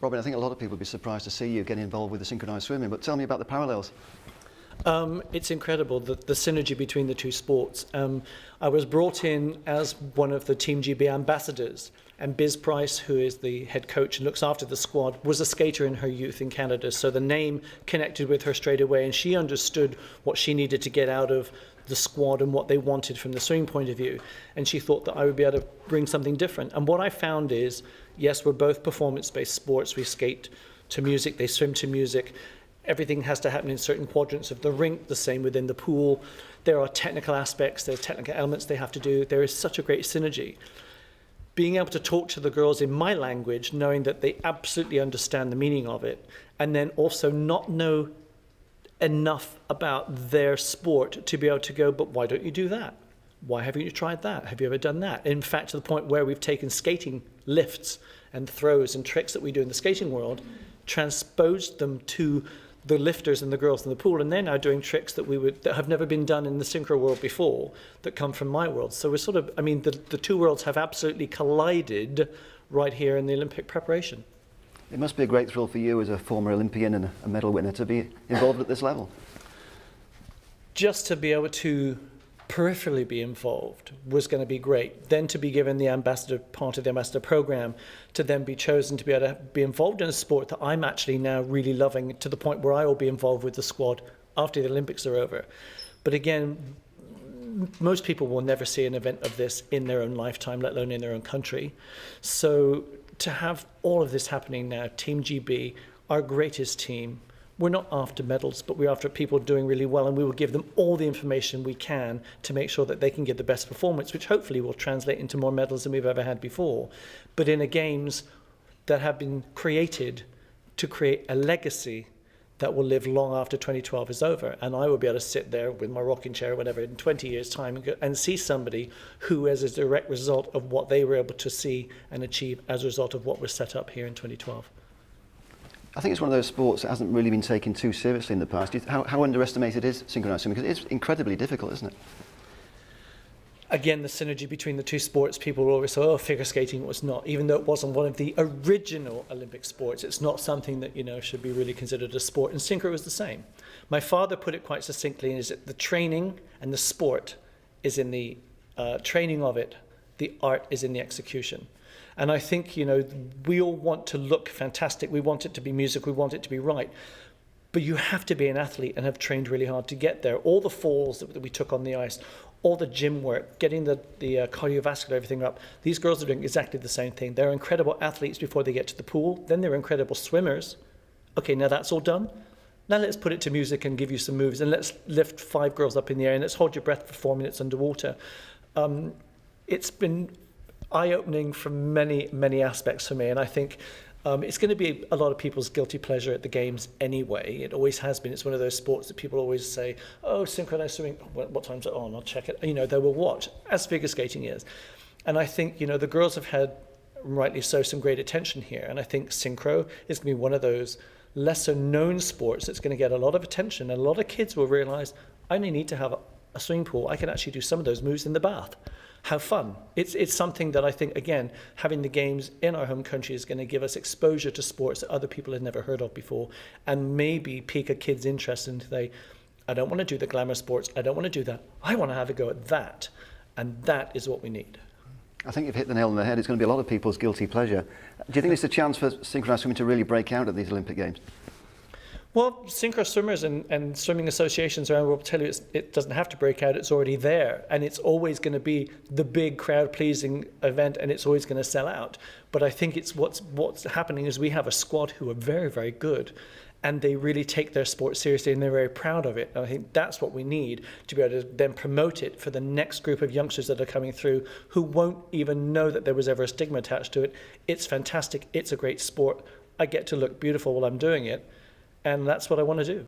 Robin, I think a lot of people would be surprised to see you getting involved with the synchronised swimming, but tell me about the parallels. It's incredible, the synergy between the two sports. I was brought in as one of the Team GB ambassadors, and Biz Price, who is the head coach and looks after the squad, was a skater in her youth in Canada. So the name connected with her straight away, and she understood what she needed to get out of the squad and what they wanted from the swimming point of view. And she thought that I would be able to bring something different. And what I found is, yes, we're both performance-based sports. We skate to music, they swim to music. Everything has to happen in certain quadrants of the rink, the same within the pool. There are technical aspects, there are technical elements they have to do. There is such a great synergy. Being able to talk to the girls in my language, knowing that they absolutely understand the meaning of it, and then also not know enough about their sport to be able to go, but why don't you do that? Why haven't you tried that? Have you ever done that? In fact, to the point where we've taken skating lifts and throws and tricks that we do in the skating world, transposed them to the lifters and the girls in the pool, and they're now doing tricks that have never been done in the synchro world before, that come from my world. So we're sort of, I mean, the two worlds have absolutely collided right here in the Olympic preparation. It must be a great thrill for you as a former Olympian and a medal winner to be involved at this level. Just to be able to peripherally be involved was going to be great. Then to be given the ambassador part of the ambassador program, to then be chosen to be able to be involved in a sport that I'm actually now really loving, to the point where I will be involved with the squad after the Olympics are over. But again, most people will never see an event of this in their own lifetime, let alone in their own country. So to have all of this happening now, Team GB, our greatest team, we're not after medals, but we're after people doing really well, and we will give them all the information we can to make sure that they can give the best performance, which hopefully will translate into more medals than we've ever had before. But in a games that have been created to create a legacy that will live long after 2012 is over. And I will be able to sit there with my rocking chair or whatever in 20 years' time and see somebody who, as a direct result of what they were able to see and achieve as a result of what was set up here in 2012. I think it's one of those sports that hasn't really been taken too seriously in the past. How underestimated is synchronised swimming? Because it's incredibly difficult, isn't it? Again, the synergy between the two sports, people will always say, oh, figure skating was not, even though it wasn't one of the original Olympic sports, it's not something that, you know, should be really considered a sport. And synchro is the same. My father put it quite succinctly, is that the training and the sport is in the training of it, the art is in the execution. And I think, you know, we all want to look fantastic. We want it to be music. We want it to be right. But you have to be an athlete and have trained really hard to get there. All the falls that we took on the ice, all the gym work, getting the cardiovascular, everything up. These girls are doing exactly the same thing. They're incredible athletes before they get to the pool. Then they're incredible swimmers. Okay, now that's all done. Now let's put it to music and give you some moves. And let's lift 5 girls up in the air and let's hold your breath for 4 minutes underwater. It's been eye-opening from many, many aspects for me, and I think it's going to be a lot of people's guilty pleasure at the games anyway. It always has been. It's one of those sports that people always say, oh, synchronized swimming, what time's it on? I'll check it. You know, they will watch, as figure skating is. And I think, you know, the girls have had, rightly so, some great attention here, and I think synchro is going to be one of those lesser known sports that's going to get a lot of attention, and a lot of kids will realize, I only need to have a swimming pool. I can actually do some of those moves in the bath. How fun. It's something that I think, again, having the games in our home country is going to give us exposure to sports that other people had never heard of before, and maybe pique a kid's interest and say, I don't want to do the glamour sports, I don't want to do that, I want to have a go at that, and that is what we need. I think you've hit the nail on the head. It's going to be a lot of people's guilty pleasure. Do you think it's a chance for synchronised swimming to really break out at these Olympic Games? Well, synchro swimmers and swimming associations around the world will tell you it doesn't have to break out, it's already there. And it's always going to be the big crowd-pleasing event, and it's always going to sell out. But I think it's what's happening is we have a squad who are very, very good, and they really take their sport seriously, and they're very proud of it. And I think that's what we need to be able to then promote it for the next group of youngsters that are coming through who won't even know that there was ever a stigma attached to it. It's fantastic. It's a great sport. I get to look beautiful while I'm doing it. And that's what I want to do.